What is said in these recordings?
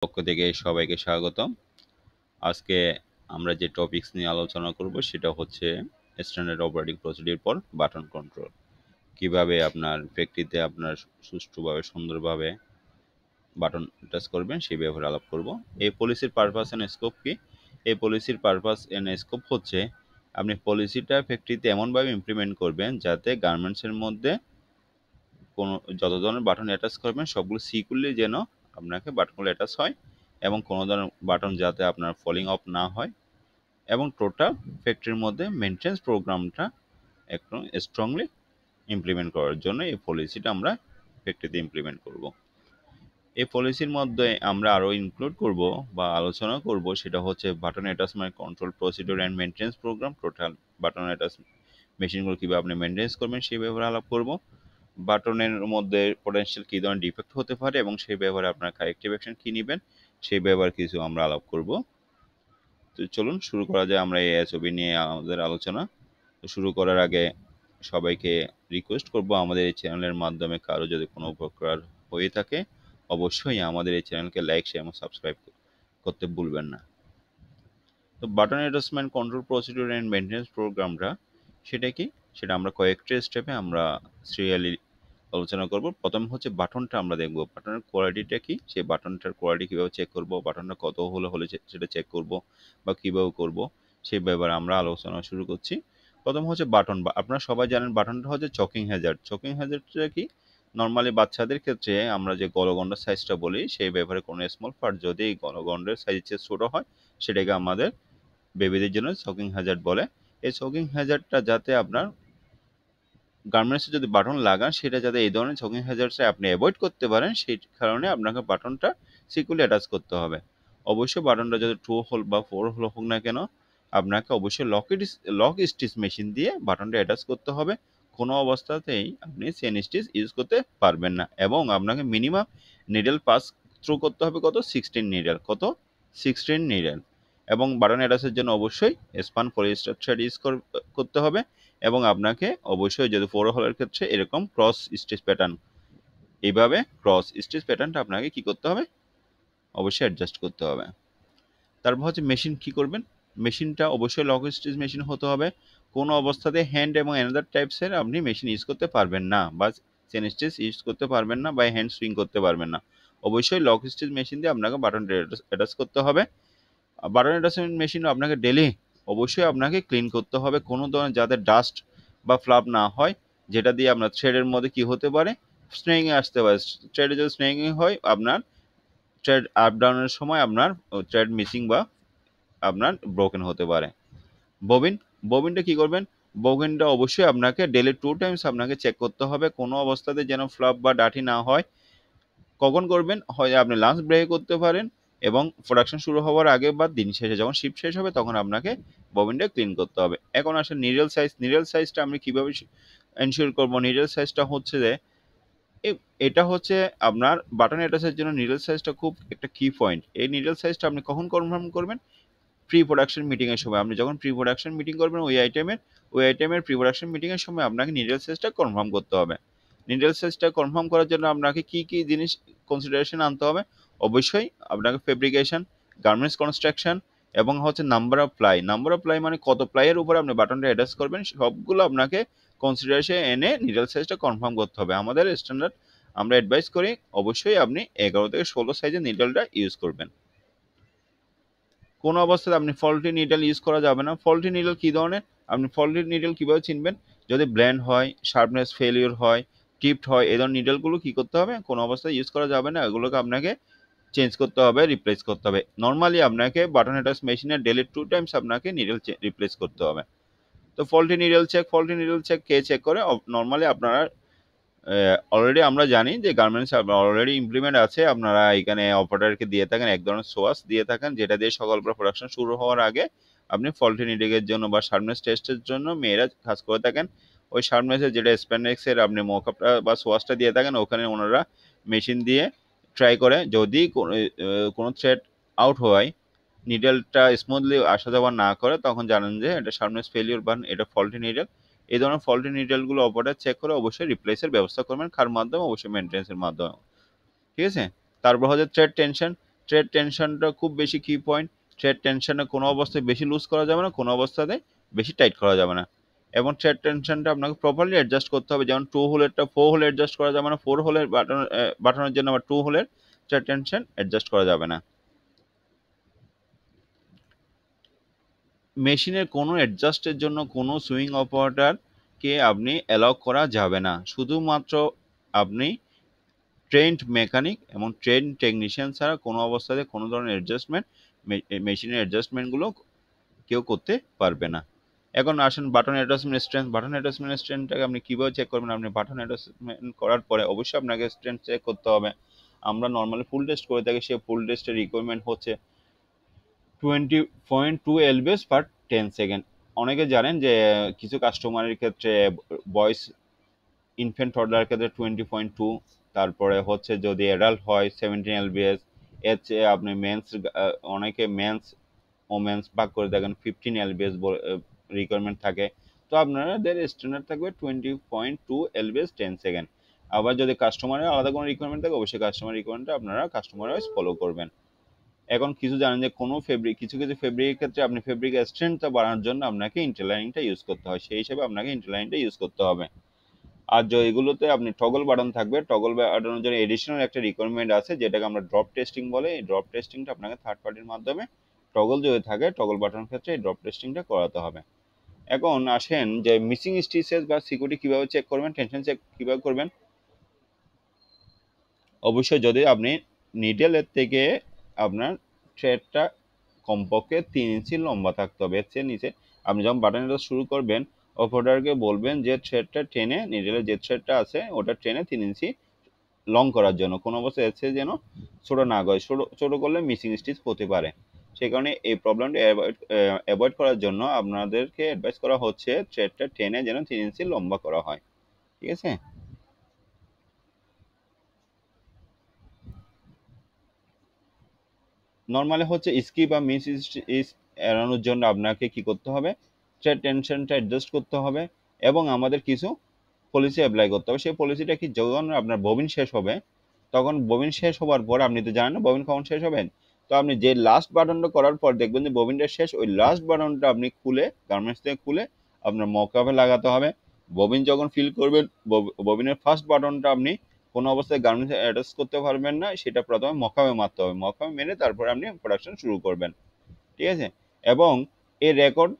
পক্ষ থেকে সবাইকে স্বাগতম। আজকে আমরা যে টপিকস নিয়ে আলোচনা করব সেটা হচ্ছে standard operating procedure for button control. কিভাবে আপনার ফ্যাক্টরিতে আপনার সুষ্ঠুভাবে সুন্দরভাবে বাটন টাচ করবেন সেই ব্যাপারে আলাপ করব। এই পলিসির পারপাস এন্ড স্কোপ কি? এই পলিসির পারপাস এন্ড স্কোপ হচ্ছে আপনি পলিসিটা ফ্যাক্টরিতে এমনভাবে ইমপ্লিমেন্ট করবেন যাতে গার্মেন্টসের মধ্যে কোনো যত ধরনের বাটন অ্যাটাচ করবেন সবগুলো সিকিউরলি যেন আপনাকে বাটনগুলো অ্যাটাচ হয় এবং কোনো ধরনের বাটন যাতে আপনার ফলিং অফ না হয় এবং টোটাল ফ্যাক্টরির মধ্যে মেনটেন্স প্রোগ্রামটা একটু স্ট্রংলি ইমপ্লিমেন্ট করার জন্য এই পলিসিটা আমরা ফ্যাক্টরিতে ইমপ্লিমেন্ট করব। এই পলিসির মধ্যে আমরা আরও ইনক্লুড করব বা আলোচনা করব সেটা হচ্ছে button attachment control procedure and maintenance program. Total button attach মেশিনগুলো কীভাবে আপনি মেনটেন্স করবেন সেই ব্যাপারে আলাপ করব। বাটনের মধ্যে পটেনশিয়াল কী ধরনের ডিফেক্ট হতে পারে এবং সেই ব্যাপারে আপনার কারেক্টিভ অ্যাকশন কী নেবেন সেই ব্যাপারে কিছু আমরা আলাপ করব। তো চলুন শুরু করা যায় আমরা এই ছবি নিয়ে আমাদের আলোচনা। তো শুরু করার আগে সবাইকে রিকোয়েস্ট করব আমাদের এই চ্যানেলের মাধ্যমে কারো যদি কোনো উপকার হয়ে থাকে অবশ্যই আমাদের এই চ্যানেলকে লাইক শেয়ার এবং সাবস্ক্রাইব করতে ভুলবেন না। তো button adjustment control procedure and maintenance প্রোগ্রামটা সেটা কি, সেটা আমরা কয়েকটা স্টেপে আমরা সিরিয়ালি আলোচনা করব। প্রথম হচ্ছে বাটনটা আমরা দেখব বাটনের কোয়ালিটিটা কি, সেই বাটনটার কোয়ালিটি কীভাবে চেক করব, বাটনটা কত হলে সেটা চেক করব বা কীভাবে করব সেই ব্যাপারে আমরা আলোচনা শুরু করছি। প্রথম হচ্ছে বাটন, বা আপনারা সবাই জানেন বাটনটা হচ্ছে চকিং হ্যাজার্ড। চকিং হ্যাজার্ডটা কি, নর্মালি বাচ্চাদের ক্ষেত্রে আমরা যে গলগণ্ডের সাইজটা বলি সেই ব্যাপারে কোনো স্মল পার্ট যদি এই গলগণ্ডের সাইজের চেয়ে ছোটো হয় সেটাকে আমাদের বেবিদের জন্য চকিং হ্যাজার্ড বলে। এই চকিং হ্যাজার্ডটা যাতে আপনার গার্মেন্টসে যদি বাটন লাগান সেটা যাতে এই ধরনের চকিং হ্যাজার্ডসে আপনি অ্যাভয়েড করতে পারেন সেই কারণে আপনাকে বাটনটা সিকিউরলি অ্যাটাচ করতে হবে। অবশ্যই বাটনটা যদি 2 হোল বা 4 হোল হোক না কেন আপনাকে অবশ্যই লক স্টিচ মেশিন দিয়ে বাটনটা অ্যাটাচ করতে হবে। কোনো অবস্থাতেই আপনি চেন স্টিচ ইউজ করতে পারবেন না এবং আপনাকে মিনিমাম নিডল পাস থ্রু করতে হবে কত 16 নিডল, কত 16 নিডল। এবং বাটন অ্যাটাচের জন্য অবশ্যই স্পান পলিয়েস্টার থ্রেড ইউজ করতে হবে এবং আপনাকে অবশ্যই যদি 4 হোলের ক্ষেত্রে এরকম ক্রস স্টিচ প্যাটার্ন, এইভাবে ক্রস স্টিচ প্যাটার্নটা আপনাকে কি করতে হবে, অবশ্যই অ্যাডজাস্ট করতে হবে। তারপর হচ্ছে মেশিন কি করবেন, মেশিনটা অবশ্যই লক স্টিচ মেশিন হতে হবে। কোনো অবস্থাতে হ্যান্ড এবং অ্যানাদার টাইপসের আপনি মেশিন ইউজ করতে পারবেন না বা চেন স্টিচ ইউজ করতে পারবেন না বা হ্যান্ড সুইং করতে পারবেন না। অবশ্যই লক স্টিচ মেশিন দিয়ে আপনাকে বাটন অ্যাটাচ করতে হবে। বাটন অ্যাটাচমেন্ট মেশিন আপনাকে ডেলি অবশ্যই আপনাকে ক্লিন করতে হবে, কোনো ধরনের যাতে ডাস্ট বা ফ্লাপ না হয়, যেটা দিয়ে আপনার থ্রেডের মধ্যে কি হতে পারে, স্নেকিং আসতে পারে। থ্রেডে যদি স্নেকিং হয় আপনার থ্রেড আপ ডাউনের সময় আপনার থ্রেড মিসিং বা আপনার ব্রোকেন হতে পারে। ববিনটা কি করবেন, ববিনটা অবশ্যই আপনাকে ডেলি 2 টাইমস আপনাকে চেক করতে হবে, কোনো অবস্থাতে যেন ফ্লাপ বা ডাটি না হয়। কখন করবেন, হয় আপনি লাঞ্চ ব্রেক করতে পারেন এবং প্রোডাকশন শুরু হওয়ার আগে বা দিন শেষে যখন শিফট শেষ হবে তখন আপনাকে ববিনটা ক্লিন করতে হবে। এখন আসলে নিডল সাইজ, নিডল সাইজটা আমি কীভাবে এনশিওর করবো, নিডল সাইজটা হচ্ছে যে এটা হচ্ছে আপনার বাটন অ্যাটাচের জন্য নিডল সাইজটা খুব একটা কি পয়েন্ট। এই নিডল সাইজটা আপনি কখন কনফার্ম করবেন, প্রি প্রোডাকশন মিটিংয়ের সময়। আপনি যখন প্রি প্রোডাকশন মিটিং করবেন ওই আইটেমের প্রি প্রোডাকশন মিটিংয়ের সময় আপনাকে নিডল সাইজটা কনফার্ম করতে হবে। নিডল সাইজটা কনফার্ম করার জন্য আপনাকে কি কি জিনিস কনসিডারেশন আনতে হবে, অবশ্যই আপনাকে ফেব্রিকেশন, গার্মেন্টস কনস্ট্রাকশন এবং হচ্ছে number of ply. Number of ply মানে কত প্লাইয়ের উপর আপনি বাটনটা অ্যাটাচ করবেন সবগুলো আপনাকে কনসিডারেশন এনে নিডল সাইজটা কনফার্ম করতে হবে। আমাদের স্ট্যান্ডার্ড আমরা অ্যাডভাইস করি অবশ্যই আপনি 11 থেকে 16 সাইজের নিডলটা ইউজ করবেন। কোনো অবস্থাতে আপনি ফল্টি নিডল ইউজ করা যাবে না। ফল্টি নিডল কী ধরনের, আপনি ফল্টি নিডল কীভাবে চিনবেন, যদি ব্ল্যান্ড হয়, শার্পনেস ফেলিওর হয়, টিপড হয়, এই ধরনের নিডলগুলো কী করতে হবে, কোনো অবস্থায় ইউজ করা যাবে না, এগুলোকে আপনাকে চেঞ্জ করতে হবে, রিপ্লেস করতে হবে। নর্মালি আপনাকে বাটন অ্যাটাচ মেশিনে ডেলি 2 টাইমস আপনাকে নিডল রিপ্লেস করতে হবে। তো ফল্টি নিডল চেক কে চেক করে, নর্মালি আপনারা অলরেডি আমরা জানি যে গার্মেন্টস অলরেডি ইমপ্লিমেন্ট আছে, আপনারা এখানে অপারেটরকে দিয়ে থাকেন এক ধরনের সোয়াস দিয়ে থাকেন যেটা দিয়ে সকালবেলা প্রোডাকশন শুরু হওয়ার আগে আপনি ফল্টি নিডলের জন্য বা শার্পনেস টেস্টের জন্য মেয়েরা কাজ করে থাকেন। ওই শার্পনেসের যেটা স্প্যান্ডেক্সের আপনি মকআপটা বা সোয়াসটা দিয়ে থাকেন ওখানে ওনারা মেশিন দিয়ে ট্রাই করে, যদি কোনো থ্রেড আউট হয়, নিডলটা স্মুথলি আসা যাওয়া না করে তখন জানেন যে এটা শার্পনেস ফেলিওর বা এটা ফল্টি নিডল। এই ধরনের ফল্টি নিডলগুলো অপারেটর চেক করে অবশ্যই রিপ্লেসের ব্যবস্থা করবেন, কার মাধ্যমে, অবশ্যই মেনটেন্সের মাধ্যমে। ঠিক আছে। তারপর হচ্ছে থ্রেড টেনশন। থ্রেড টেনশনটা খুব বেশি কি পয়েন্ট, থ্রেড টেনশনে কোনো অবস্থায় বেশি লুজ করা যাবে না, কোনো অবস্থাতে বেশি টাইট করা যাবে না। এবং থ্রেড টেনশনটা আপনাকে প্রপারলি অ্যাডজাস্ট করতে হবে, যেমন 2 হোলেরটা 4 হোলে অ্যাডজাস্ট করা যাবে না, 4 হোলের বাটনের জন্য আবার 2 হোলের থ্রেড টেনশন অ্যাডজাস্ট করা যাবে না। মেশিনের কোনো অ্যাডজাস্টের জন্য কোনো সুইং অপারেটরকে আপনি অ্যালাউ করা যাবে না, শুধুমাত্র আপনি ট্রেন্ড মেকানিক এবং ট্রেন্ড টেকনিশিয়ান ছাড়া কোনো অবস্থাতে কোনো ধরনের অ্যাডজাস্টমেন্ট, মেশিনের অ্যাডজাস্টমেন্টগুলো কেউ করতে পারবে না। এখন আসেন button adjustment strength. Button adjustment স্ট্রেংথটাকে আপনি কীভাবে চেক করবেন? আপনি বাটন অ্যাডজাস্টমেন্ট করার পরে অবশ্যই আপনাকে স্ট্রেংথ চেক করতে হবে। আমরা নর্মালি ফুল টেস্ট করে থাকি, সেই ফুল টেস্টের রিকোয়ারমেন্ট হচ্ছে 20.2 এলবিএস পার 10 সেকেন্ড। অনেকে জানেন যে কিছু কাস্টমারের ক্ষেত্রে ভয়েস ইনফ্যান্ট টডলারের ক্ষেত্রে 20.2, তারপরে হচ্ছে যদি অ্যাডাল্ট হয় 17 এলবিএস। এর চেয়ে আপনি মেন্স, অনেকে মেন্স ওমেন্স ভাগ করে দেখেন 15 এলবিএস রিকোয়ারমেন্ট থাকে। তো আপনাদের স্ট্যান্ডার্ড থাকবে 20.2 এলবিএস 10 সেকেন্ড। আবার যদি কাস্টমারের আলাদা কোনো রিকোয়ারমেন্ট থাকে, অবশ্যই কাস্টমার রিকোয়ারমেন্টটা আপনারা কাস্টমার ওয়াইজ ফলো করবেন। এখন কিছু জানেন যে কোনো ফেব্রিক, কিছু কিছু ফেব্রিকের ক্ষেত্রে আপনি ফেব্রিক স্ট্রেংথটা বাড়ানোর জন্য আপনাকে ইন্টারলাইনিংটা ইউজ করতে হয়, সেই হিসেবে আপনাকে ইন্টারলাইনটা ইউজ করতে হবে। আর এগুলোতে আপনি টগল বাটন থাকবে, টগল বাটনের জন্য এডিশনাল একটা রিকোয়ারমেন্ট আছে যেটাকে আমরা ড্রপ টেস্টিং বলে। এই ড্রপ টেস্টিংটা আপনাকে থার্ড পার্টির মাধ্যমে টগল যদি থাকে টগল বাটনের ক্ষেত্রে এই ড্রপ টেস্টিংটা করাতে হবে। এখন আসেন যে মিসিং স্টিচেস বা সিকিউরিটি কীভাবে চেক করবেন, টেনশন চেক কীভাবে করবেন। অবশ্যই যদি আপনি নিডেলের থেকে আপনার থ্রেডটা কমপক্ষে 3 ইঞ্চি লম্বা থাকতে হবে, এর চেয়ে নিচে আপনি যখন বাটনটা শুরু করবেন অপারেটরকে বলবেন যে থ্রেডটা টেনে, নিডেলের যে থ্রেডটা আছে ওটা টেনে 3 ইঞ্চি লং করার জন্য, কোনো অবস্থায় এর চেয়ে যেন ছোটো না হয়, ছোটো করলে মিসিং স্টিচ হতে পারে। সেই কারণে এই প্রবলেমটা অ্যাভয়েড করার জন্য আপনাদেরকে অ্যাডভাইস করা হচ্ছে থ্রেডটা টেনে যেন 3 ইঞ্চি লম্বা করা হয়, ঠিক আছে। নর্মালি হচ্ছে স্কি বা মিস ইস এড়ানোর জন্য আপনাকে কি করতে হবে, থ্রেড টেনশনটা অ্যাডজাস্ট করতে হবে এবং আমাদের কিছু পলিসি অ্যাপ্লাই করতে হবে। সেই পলিসিটা কি, যখন আপনার ববিন শেষ হবে, তখন ববিন শেষ হওয়ার পর আপনি তো জানেন না ববিন কখন শেষ হবেন, তো আপনি যে লাস্ট বাটনটা করার পর দেখবেন যে ববিনটা শেষ, ওই লাস্ট বাটনটা আপনি খুলে গার্মেন্টস থেকে খুলে আপনার মকআপে লাগাতে হবে। ববিন যখন ফিল করবেন, ববিনের ফার্স্ট বাটনটা আপনি কোনো অবস্থায় গার্মেন্টসে অ্যাটাচ করতে পারবেন না, সেটা প্রথমে মকআপে মারতে হবে, মকআপে মেরে তারপরে আপনি প্রোডাকশন শুরু করবেন, ঠিক আছে। এবং এই রেকর্ড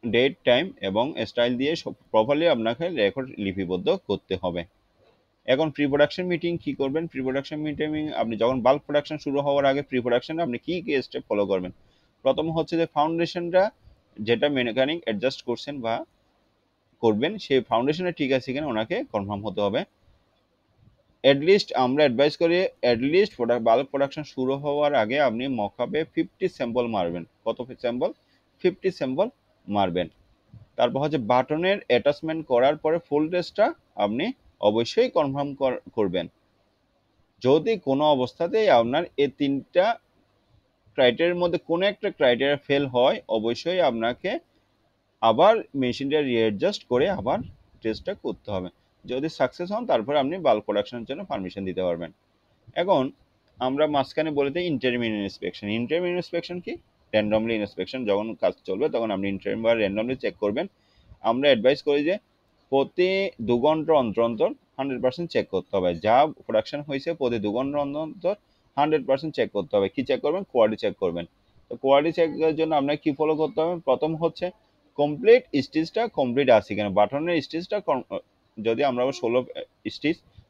ডেট টাইম এবং স্টাইল দিয়ে সব প্রপারলি আপনাকে রেকর্ড লিপিবদ্ধ করতে হবে। এখন প্রি প্রোডাকশন মিটিং কি করবেন? প্রি প্রোডাকশন মিটিং আপনি যখন বাল্ক প্রোডাকশন শুরু হওয়ার আগে প্রি প্রোডাকশনে আপনি কি কি স্টেপ ফলো করবেন? প্রথম হচ্ছে যে ফাউন্ডেশনটা যেটা মেকানিক অ্যাডজাস্ট করছেন বা করবেন সেই ফাউন্ডেশনটা ঠিক আছে কিনা ওনাকে কনফার্ম হতে হবে। অ্যাটলিস্ট আমরা অ্যাডভাইস করি অ্যাটলিস্ট বাল্ক প্রোডাকশন শুরু হওয়ার আগে আপনি মকআপে 50 স্যাম্পল মারবেন। কত স্যাম্পল? 50 স্যাম্পল মারবেন। তারপর হচ্ছে বাটনের অ্যাটাচমেন্ট করার পরে ফুল টেস্টটা আপনি অবশ্যই কনফার্ম করবেন। যদি কোনো অবস্থাতেই আপনার এই 3টা ক্রাইটেরিয়ার মধ্যে কোনো একটা ক্রাইটেরিয়া ফেল হয়, অবশ্যই আপনাকে আবার মেশিনটা রিঅ্যাডজাস্ট করে আবার টেস্টটা করতে হবে। যদি সাকসেস হন তারপরে আপনি বাল্ক প্রোডাকশনের জন্য পারমিশন দিতে পারবেন। এখন আমরা মাঝখানে বলে দিই ইন্টারমিডিয়েট ইন্সপেকশন। ইন্টারমিডিয়েট ইন্সপেকশন কি? র্যান্ডমলি ইন্সপেকশন, যখন কাজ চলবে তখন আপনি ইন্টারমিডিয়েট বা র্যান্ডমলি চেক করবেন। আমরা অ্যাডভাইস করি যে প্রতি 2 ঘন্টা অন্তর অন্তর 100% চেক করতে হবে, যা প্রোডাকশন হয়েছে প্রতি 2 ঘন্টা অন্তর অন্তর 100% চেক করতে হবে। কি চেক করবেন? কোয়ালিটি চেক করবেন। তো কোয়ালিটি চেকের জন্য আপনাকে কি ফলো করতে হবে? প্রথম হচ্ছে কমপ্লিট স্টিচটা কমপ্লিট আছে কিনা, বাটনের স্টিচটা যদি আমরা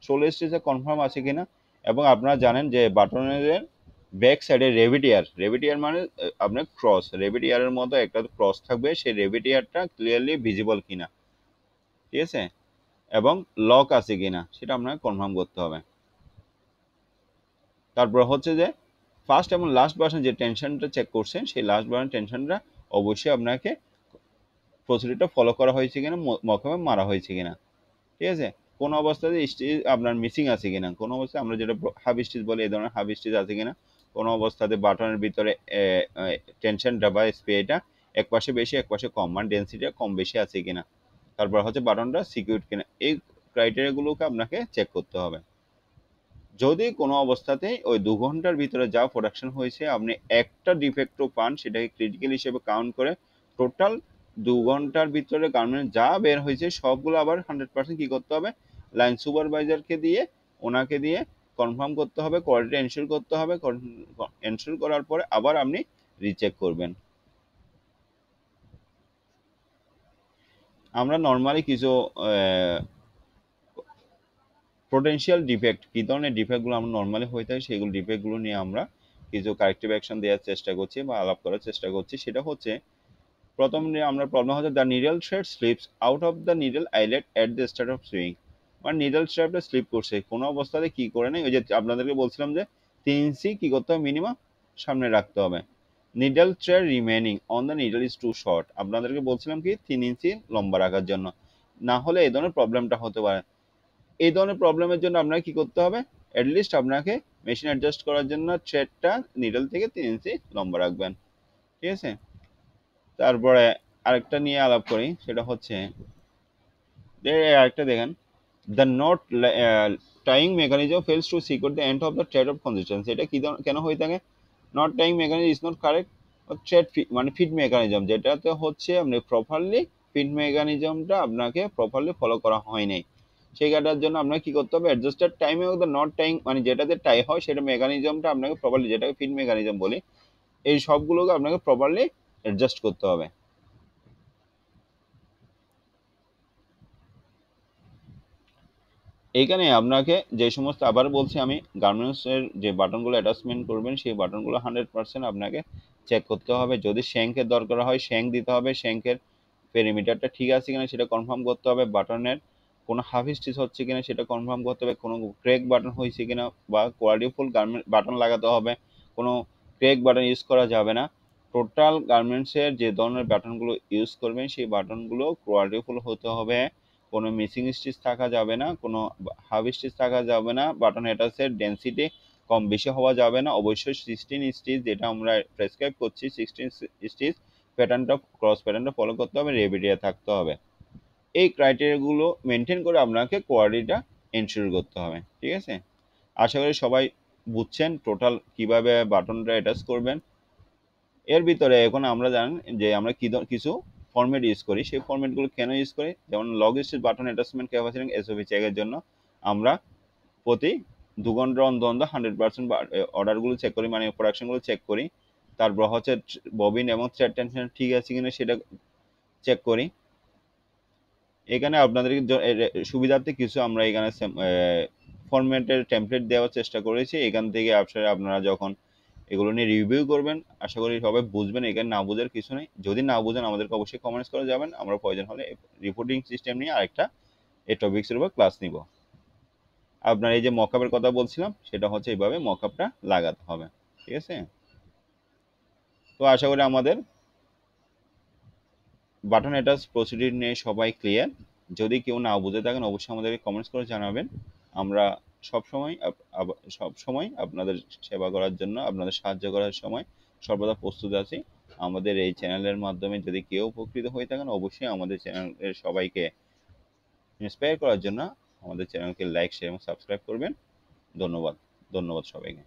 16 স্টিচে কনফার্ম আছে কিনা। এবং আপনারা জানেন যে বাটনের ব্যাক সাইডে রেভিটিয়ার মানে আপনার ক্রস, রেভিটিয়ারের মতো একটা ক্রস থাকবে, সেই রেভিটিয়ারটা ক্লিয়ারলি ভিজিবল কিনা, ঠিক আছে, এবং লক আছে কিনা সেটা আপনাকে কনফার্ম করতে হবে। তারপর হচ্ছে যে ফার্স্ট এবং লাস্ট বাটন যে টেনশনটা চেক করছেন, সেই লাস্ট বাটন টেনশনটা অবশ্যই আপনাকে প্রসিডিউরটা ফলো করা হয়েছে কিনা, মকআপে মারা হয়েছে কিনা, ঠিক আছে। কোনো অবস্থাতে স্টিচ আপনার মিসিং আছে কিনা, কোনো অবস্থায় আমরা যেটা হাফ স্টিচ বলি এই ধরনের হাফ স্টিচ আছে কিনা, কোনো অবস্থাতে বাটনের ভিতরে টেনশনটা বা স্প্রেটা এক পাশে বেশি এক পাশে কম, মানে ডেন্সিটিটা কম বেশি আছে কিনা, তারপর হচ্ছে বাটনটা সিকিউর কিনা, এই ক্রাইটেরিয়াগুলোকে আপনাকে চেক করতে হবে। যদি কোনো অবস্থাতেই ওই 2 ঘন্টার ভিতরে যা প্রোডাকশন হয়েছে আপনি একটা ডিফেক্টও পান, সেটাকে ক্রিটিক্যাল হিসেবে কাউন্ট করে টোটাল 2 ঘন্টার ভিতরে গার্মেন্ট যা বের হয়েছে সবগুলো আবার 100% কি করতে হবে, লাইন সুপারভাইজারকে দিয়ে, ওনাকে দিয়ে কনফার্ম করতে হবে, কোয়ালিটি এনশিওর করতে হবে। এনশিওর করার পরে আবার আপনি রিচেক করবেন। আমরা নর্মালি কিছু পোটেনশিয়াল ডিফেক্ট, কী ধরনের ডিফেক্টগুলো আমরা নর্মালি হয়ে থাকে সেগুলো ডিফেক্টগুলো নিয়ে আমরা কিছু কারেক্টিভ অ্যাকশন দেওয়ার চেষ্টা করছি বা আলাপ করার চেষ্টা করছি। সেটা হচ্ছে, প্রথম আমরা প্রবলেম হচ্ছে the needle thread slips out of the needle eyelet at the start of swing. মানে নিডল স্ট্র্যাপটা স্লিপ করছে, কোনো অবস্থাতে কি করে নেই, ওই যে আপনাদেরকে বলছিলাম যে 3 ইঞ্চি কি করতে হবে মিনিমাম সামনে রাখতে হবে। Needle thread remaining on the needle is too short, আপনাদেরকে বলছিলাম কি 3 ইঞ্চি লম্বা রাখার জন্য, না হলে এই ধরনের প্রবলেমটা হতে পারে। এই ধরনের প্রবলেমের জন্য আপনাকে কি করতে হবে, অ্যাটলিস্ট আপনাকে মেশিন অ্যাডজাস্ট করার জন্য থ্রেডটা নিডল থেকে 3 ইঞ্চি লম্বা রাখবেন। ঠিক আছে, তারপরে আরেকটা নিয়ে আলাপ করি, সেটা হচ্ছে আরেকটা দেখেন, the knot tying mechanism fails to secure the end of the thread of consistency. এটা কি কেন হয়ে থাকে, knot tying mechanism is not correct, thread মানে ফিট মেকানিজম, যেটাতে হচ্ছে আপনি প্রপারলি ফিট মেকানিজমটা আপনাকে প্রপারলি ফলো করা হয় নাই। সেইটার জন্য আপনাকে কি করতে হবে, অ্যাডজাস্টেড টাইমে দ্য নট টাইম মানে যেটাতে টাই হয় সেটা মেকানিজমটা আপনাকে প্রপারলি, যেটাকে ফিট মেকানিজম বলি, এই সবগুলোকে আপনাকে প্রপারলি অ্যাডজাস্ট করতে হবে। এইখানে আপনাকে যে সমস্ত, আবার বলছি আমি, গার্মেন্টসের যে বাটনগুলো অ্যাটাচমেন্ট করবেন সেই বাটনগুলো 100% আপনাকে চেক করতে হবে। যদি শ্যাঙ্কের দরকার হয় শ্যাঙ্ক দিতে হবে, শ্যাঙ্কের পেরিমিটারটা ঠিক আছে কিনা সেটা কনফার্ম করতে হবে, বাটনের কোনো হাফ স্টিচ হচ্ছে কিনা সেটা কনফার্ম করতে হবে, কোনো ক্রেক বাটন হয়েছে কিনা, বা কোয়ালিটিফুল গার্মেন্ট বাটন লাগাতে হবে, কোনো ক্রেক বাটন ইউজ করা যাবে না। টোটাল গার্মেন্টসের যে ধরনের বাটনগুলো ইউজ করবেন সেই বাটনগুলো কোয়ালিটিফুল হতে হবে, কোনো মিসিং স্টিচ থাকা যাবে না, কোনো হাফ স্টিচ থাকা যাবে না, বাটন অ্যাটাচের ডেন্সিটি কম বেশি হওয়া যাবে না, অবশ্যই 16 স্টিচ যেটা আমরা প্রেসক্রাইব করছি 16 স্টিচ প্যাটার্নটা, ক্রস প্যাটার্নটা ফলো করতে হবে, রেভিডিয়া থাকতে হবে। এই ক্রাইটেরিয়াগুলো মেনটেন করে আপনাকে কোয়ালিটিটা এনশিওর করতে হবে। ঠিক আছে, আশা করি সবাই বুঝছেন টোটাল কিভাবে বাটনটা অ্যাটাচ করবেন। এর ভিতরে এখন আমরা জানেন যে আমরা কিছু ফরম্যাট ইউজ করি, সেই ফরম্যাটগুলো কেন ইউজ করি, যেমন log stitch button attachment capacity SOP চেকের জন্য আমরা প্রতি 2 ঘন্টা অন্তর অন্তর 100% অর্ডারগুলো চেক করি, মানে প্রোডাকশনগুলো চেক করি। তারপর হচ্ছে ববিন এবং থ্রেড টেনশন ঠিক আছে কিনা সেটা চেক করি। এখানে আপনাদের সুবিধার্থে কিছু আমরা এখানে ফরম্যাটের টেমপ্লেট দেওয়ার চেষ্টা করেছি, এখান থেকে আপনারা যখন এগুলো নিয়ে রিভিউ করবেন আশা করি সবাই বুঝবেন, এখানে না বোঝার কিছু নেই। যদি না বুঝেন আমাদেরকে অবশ্যই কমেন্টস করে যাবেন, আমরা প্রয়োজন হলে রিপোর্টিং সিস্টেম নিয়ে আরেকটা এই টপিক্সের উপর ক্লাস নিব। আপনার এই যে মকআপের কথা বলছিলাম সেটা হচ্ছে এইভাবে মকআপটা লাগাতে হবে। ঠিক আছে, তো আশা করি আমাদের বাটন অ্যাটাচ প্রসিডিউর নিয়ে সবাই ক্লিয়ার। যদি কেউ না বুঝে থাকেন অবশ্যই আমাদেরকে কমেন্টস করে জানাবেন। আমরা সবসময় সবসময় আপনাদের সেবা করার জন্য, আপনাদের সাহায্য করার সময় সর্বদা প্রস্তুত আছি। আমাদের এই চ্যানেলের মাধ্যমে যদি কেউ উপকৃত হয়ে থাকেন অবশ্যই আমাদের চ্যানেলের সবাইকে ইন্সপায়ার করার জন্য আমাদের চ্যানেলকে লাইক শেয়ার এবং সাবস্ক্রাইব করবেন। ধন্যবাদ, ধন্যবাদ সবাইকে।